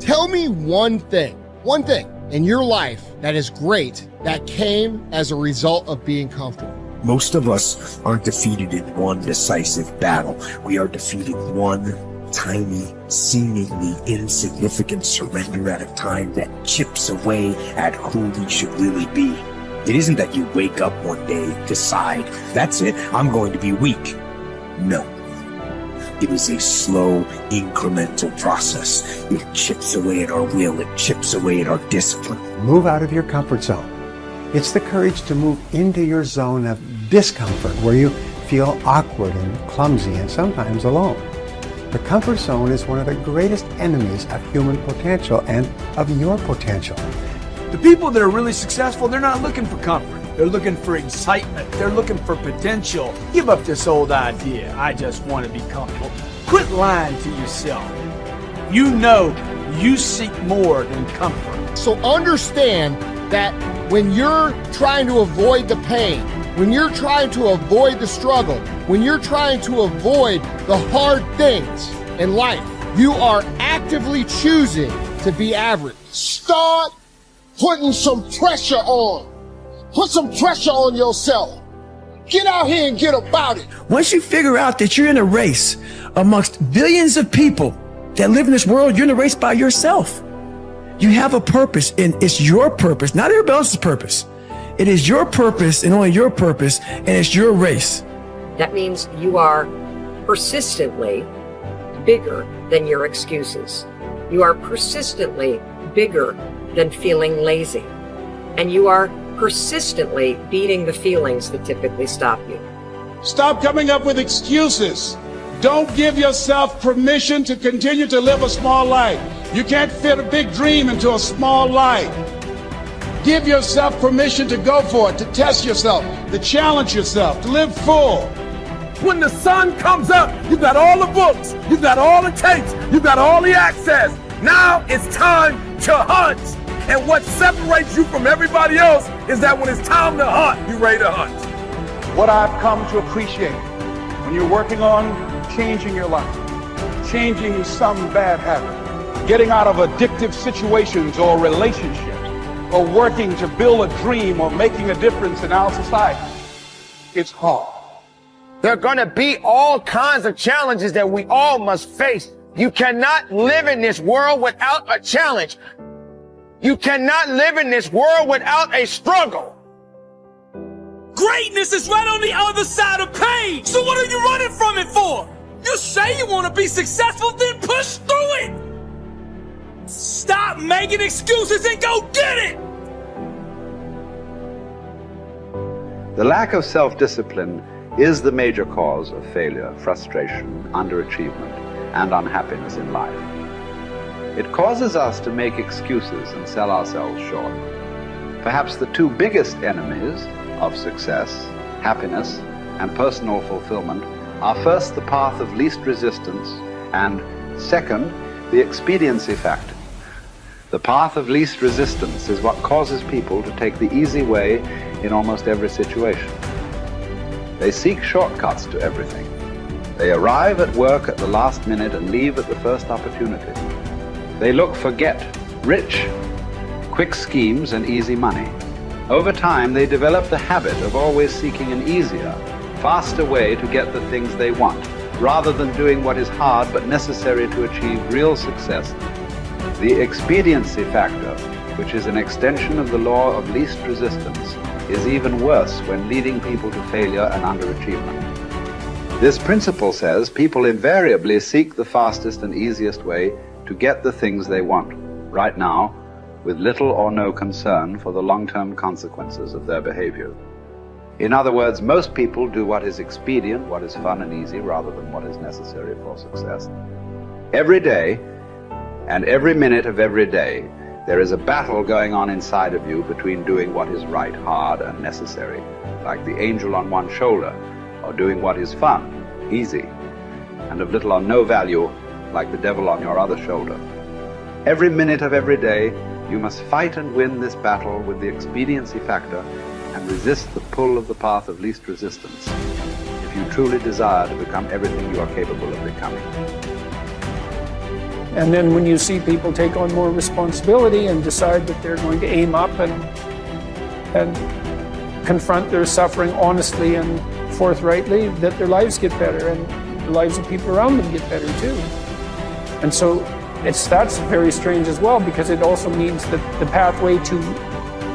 Tell me one thing in your life that is great that came as a result of being comfortable. Most of us aren't defeated in one decisive battle. We are defeated one tiny, seemingly insignificant surrender at a time that chips away at who we should really be. It isn't that you wake up one day, decide, that's it, I'm going to be weak. No. It is a slow, incremental process. It chips away at our will. It chips away at our discipline. Move out of your comfort zone. It's the courage to move into your zone of discomfort where you feel awkward and clumsy and sometimes alone. The comfort zone is one of the greatest enemies of human potential and of your potential. The people that are really successful, they're not looking for comfort. They're looking for excitement. They're looking for potential. Give up this old idea, I just want to be comfortable. Quit lying to yourself. You know you seek more than comfort. So understand that when you're trying to avoid the pain, when you're trying to avoid the struggle, when you're trying to avoid the hard things in life, you are actively choosing to be average. Start putting some pressure on. Put some pressure on yourself. Get out here and get about it. Once you figure out that you're in a race amongst billions of people that live in this world, you're in a race by yourself. You have a purpose, and it's your purpose, not everybody else's purpose. It is your purpose and only your purpose, and it's your race. That means you are persistently bigger than your excuses. You are persistently bigger than feeling lazy. And you are persistently beating the feelings that typically stop you. Stop coming up with excuses. Don't give yourself permission to continue to live a small life. You can't fit a big dream into a small life. Give yourself permission to go for it, to test yourself, to challenge yourself, to live full. When the sun comes up, you got all the books, you got all the tapes, you got all the access. Now it's time to hunt. And what separates you from everybody else is that when it's time to hunt, you're ready to hunt. What I've come to appreciate when you're working on changing your life, changing some bad habit, getting out of addictive situations or relationships, or working to build a dream or making a difference in our society, it's hard. There are going to be all kinds of challenges that we all must face. You cannot live in this world without a challenge. You cannot live in this world without a struggle. Greatness is right on the other side of pain. So what are you running from it for? You say you want to be successful, then push through it. Stop making excuses and go get it. The lack of self-discipline is the major cause of failure, frustration, underachievement, and unhappiness in life. It causes us to make excuses and sell ourselves short. Perhaps the two biggest enemies of success, happiness, and personal fulfillment are first the path of least resistance and second, the expediency factor. The path of least resistance is what causes people to take the easy way in almost every situation. They seek shortcuts to everything. They arrive at work at the last minute and leave at the first opportunity. They look for get-rich, quick schemes and easy money. Over time, they develop the habit of always seeking an easier, faster way to get the things they want, rather than doing what is hard but necessary to achieve real success. The expediency factor, which is an extension of the law of least resistance, is even worse when leading people to failure and underachievement. This principle says people invariably seek the fastest and easiest way to get the things they want, right now, with little or no concern for the long-term consequences of their behavior. In other words, most people do what is expedient, what is fun and easy, rather than what is necessary for success. Every day, and every minute of every day, there is a battle going on inside of you between doing what is right, hard, and necessary, like the angel on one shoulder, or doing what is fun, easy, and of little or no value, like the devil on your other shoulder. Every minute of every day, you must fight and win this battle with the expediency factor and resist the pull of the path of least resistance, if you truly desire to become everything you are capable of becoming. And then when you see people take on more responsibility and decide that they're going to aim up and confront their suffering honestly and forthrightly, that their lives get better and the lives of people around them get better too. And so that's very strange as well, because it also means that the pathway to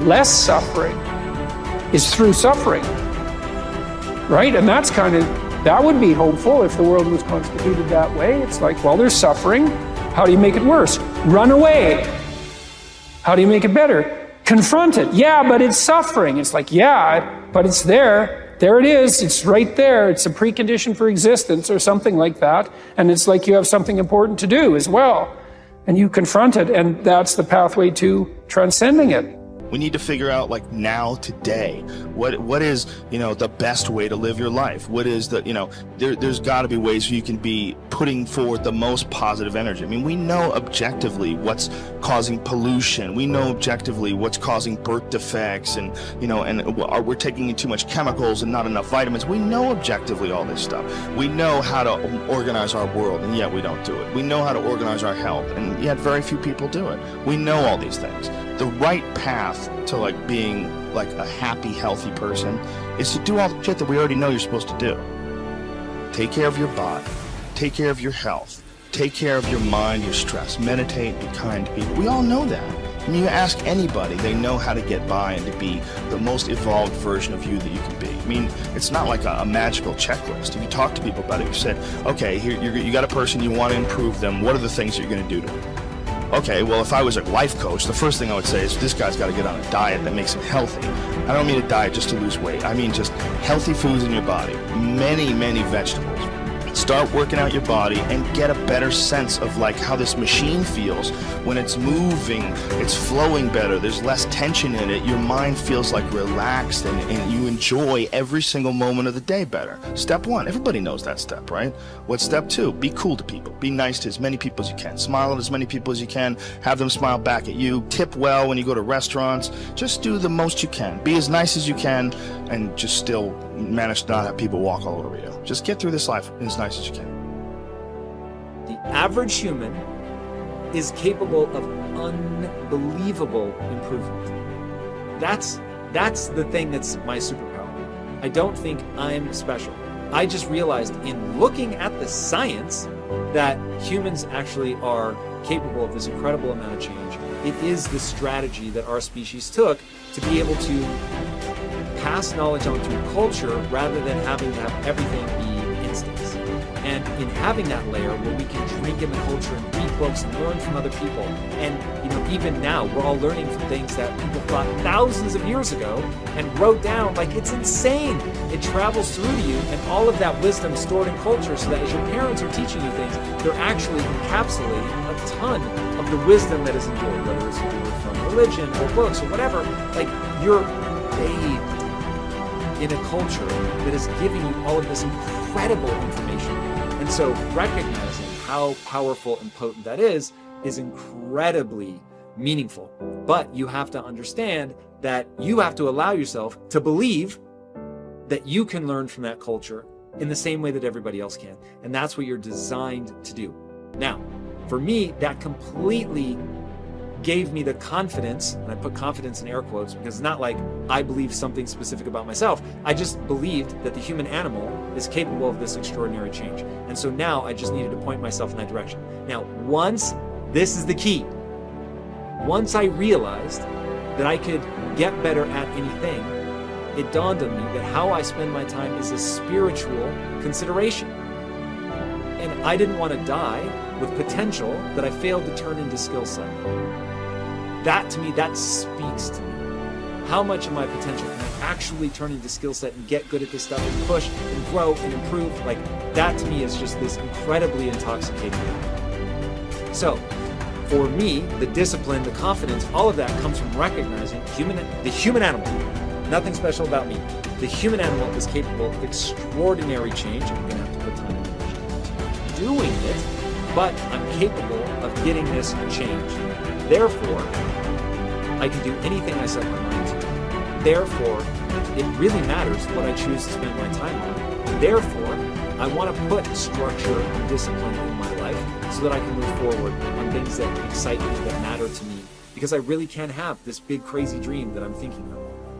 less suffering is through suffering, right? And that would be hopeful if the world was constituted that way. It's like, well, there's suffering. How do you make it worse? Run away. How do you make it better? Confront it. Yeah, but it's suffering. It's like, yeah, but it's there. There it is. It's right there. It's a precondition for existence or something like that. And it's like you have something important to do as well. And you confront it, and that's the pathway to transcending it. We need to figure out, like, now, today, what is, the best way to live your life? What is there's got to be ways you can be putting forward the most positive energy. I mean, we know objectively what's causing pollution. We know objectively what's causing birth defects, and we're taking in too much chemicals and not enough vitamins. We know objectively all this stuff. We know how to organize our world, and yet we don't do it. We know how to organize our health, and yet very few people do it. We know all these things. The right path to being a happy, healthy person is to do all the shit that we already know you're supposed to do. Take care of your body, take care of your health, take care of your mind, your stress, meditate, be kind to people. We all know that. I mean, you ask anybody, they know how to get by and to be the most evolved version of you that you can be. I mean, it's not like a magical checklist. If you talk to people about it, you said, okay, here you got a person, you want to improve them, what are the things you're going to do to them? Okay, well, if I was a life coach, the first thing I would say is this guy's got to get on a diet that makes him healthy. I don't mean a diet just to lose weight. I mean just healthy foods in your body. Many, many vegetables. Start working out your body and get a better sense of how this machine feels when it's moving, it's flowing better, there's less tension in it, your mind feels relaxed and you enjoy every single moment of the day better. Step one, everybody knows that step, right? What's step two? Be cool to people. Be nice to as many people as you can. Smile at as many people as you can. Have them smile back at you. Tip well when you go to restaurants. Just do the most you can. Be as nice as you can and just still manage to not have people walk all over you. Just get through this life as nice as you can. The average human is capable of unbelievable improvement. That's the thing that's my superpower. I don't think I'm special. I just realized in looking at the science that humans actually are capable of this incredible amount of change. It is the strategy that our species took to be able to pass knowledge on through culture rather than having to have everything be instincts. And in having that layer where we can drink in the culture and read books and learn from other people, and even now we're all learning from things that people thought thousands of years ago and wrote down. It's insane. It travels through to you, and all of that wisdom stored in culture, so that as your parents are teaching you things, they're actually encapsulating a ton of the wisdom that is enjoyed, whether it's from religion or books or whatever. You're bathed in a culture that is giving you all of this incredible information. And so recognizing how powerful and potent that is incredibly meaningful. But you have to understand that you have to allow yourself to believe that you can learn from that culture in the same way that everybody else can. And that's what you're designed to do. Now, for me, that completely gave me the confidence, and I put confidence in air quotes because it's not like I believe something specific about myself. I just believed that the human animal is capable of this extraordinary change. And so now I just needed to point myself in that direction. Now, this is the key. Once I realized that I could get better at anything, it dawned on me that how I spend my time is a spiritual consideration. And I didn't want to die with potential that I failed to turn into skill set. That to me, that speaks to me. How much of my potential can I actually turn into skill set and get good at this stuff and push and grow and improve? That to me is just this incredibly intoxicating thing. So for me, the discipline, the confidence, all of that comes from recognizing the human animal. Nothing special about me. The human animal is capable of extraordinary change. I'm going to have to put time into doing it, but I'm capable of getting this change. Therefore, I can do anything I set my mind to. Therefore, it really matters what I choose to spend my time on. Therefore, I want to put structure and discipline in my life so that I can move forward on things that excite me, that matter to me, because I really can have this big crazy dream that I'm thinking of.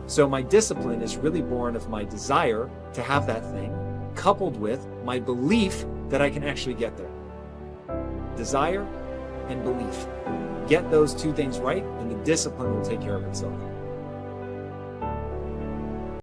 So my discipline is really born of my desire to have that thing, coupled with my belief that I can actually get there. Desire and belief. Get those two things right, and the discipline will take care of itself.